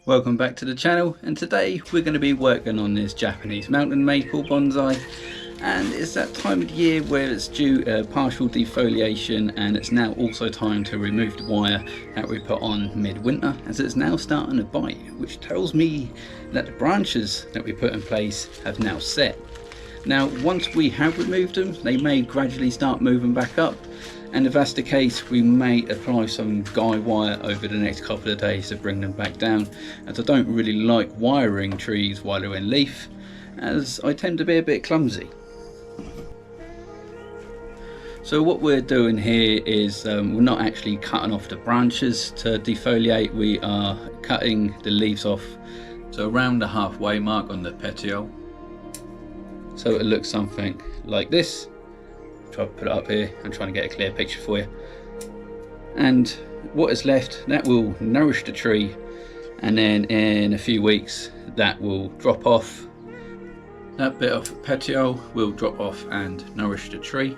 Welcome back to the channel, and today we're going to be working on this Japanese mountain maple bonsai, and it's that time of year where it's due partial defoliation, and it's now also time to remove the wire that we put on midwinter, as it's now starting to bite, which tells me that the branches that we put in place have now set. Now once we have removed them, they may gradually start moving back up, and if that's the case, we may apply some guy wire over the next couple of days to bring them back down, as I don't really like wiring trees while they're in leaf, as I tend to be a bit clumsy. So what we're doing here is we're not actually cutting off the branches to defoliate, we are cutting the leaves off, so around the halfway mark on the petiole. So it looks something like this. Try to put it up here. I'm trying to get a clear picture for you. And what is left, that will nourish the tree, and then in a few weeks that will drop off. That bit of petiole will drop off and nourish the tree,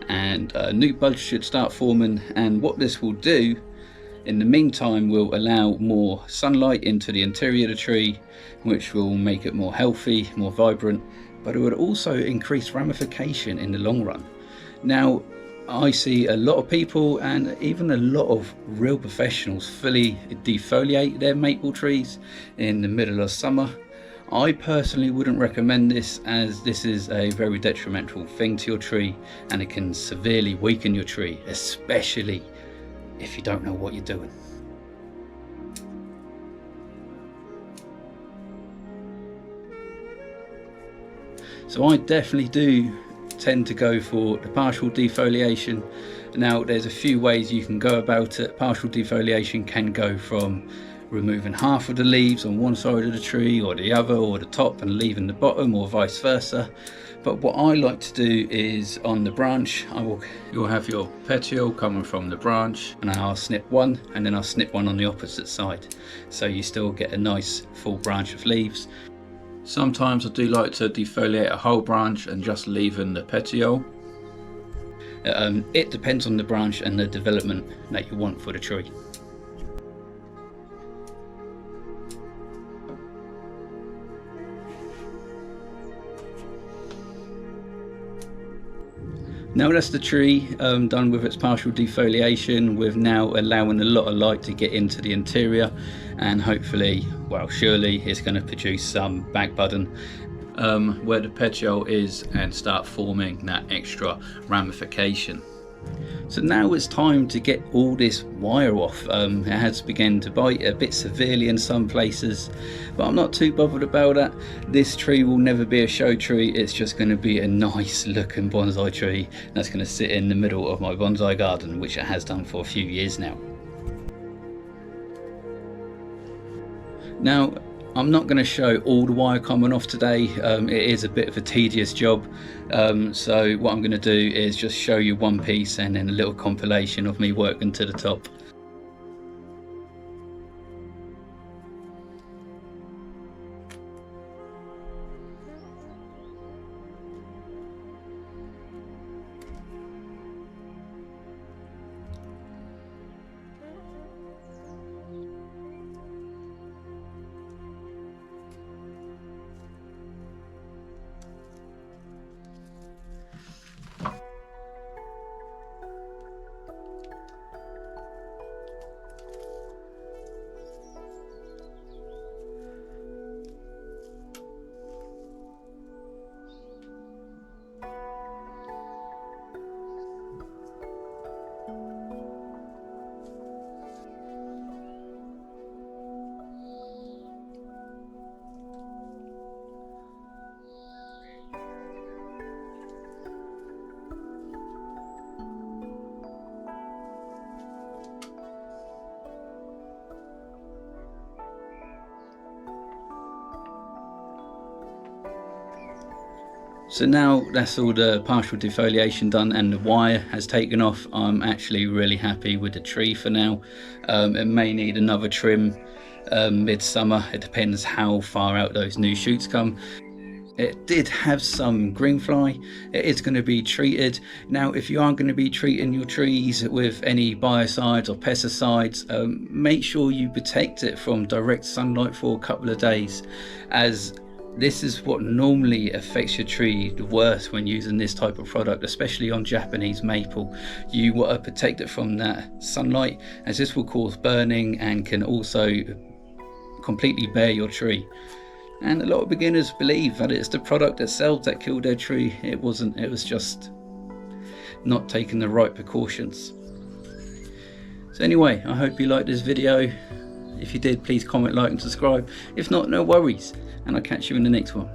and new buds should start forming. And what this will do in the meantime will allow more sunlight into the interior of the tree, which will make it more healthy, more vibrant, but it would also increase ramification in the long run. Now, I see a lot of people and even a lot of real professionals fully defoliate their maple trees in the middle of summer. I personally wouldn't recommend this, as this is a very detrimental thing to your tree, and it can severely weaken your tree, especially if you don't know what you're doing. So I definitely do tend to go for the partial defoliation. Now there's a few ways you can go about it. Partial defoliation can go from removing half of the leaves on one side of the tree or the other, or the top and leaving the bottom, or vice versa. But what I like to do is on the branch, you'll have your petiole coming from the branch, and I'll snip one and then I'll snip one on the opposite side, so you still get a nice full branch of leaves. Sometimes I do like to defoliate a whole branch and just leaving the petiole. It depends on the branch and the development that you want for the tree. Now that's the tree done with its partial defoliation, with now allowing a lot of light to get into the interior, and hopefully, well, surely it's going to produce some back budding where the petiole is and start forming that extra ramification. So now it's time to get all this wire off. It has begun to bite a bit severely in some places, but I'm not too bothered about that. This tree will never be a show tree, it's just going to be a nice looking bonsai tree that's going to sit in the middle of my bonsai garden, which it has done for a few years now. Now I'm not going to show all the wire coming off today, it is a bit of a tedious job, so what I'm going to do is just show you one piece and then a little compilation of me working to the top. So now that's all the partial defoliation done and the wire has taken off, I'm actually really happy with the tree for now. It may need another trim midsummer, it depends how far out those new shoots come. It did have some green fly. It is going to be treated. Now, if you aren't going to be treating your trees with any biocides or pesticides, make sure you protect it from direct sunlight for a couple of days, as this is what normally affects your tree the worst when using this type of product, especially on Japanese maple. You want to protect it from that sunlight, as this will cause burning and can also completely bare your tree. And a lot of beginners believe that it's the product itself that killed their tree. It wasn't. It was just not taking the right precautions. So anyway, I hope you liked this video. If you did, please comment, like and subscribe. If not, no worries, and I'll catch you in the next one.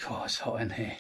God, it's hot in here.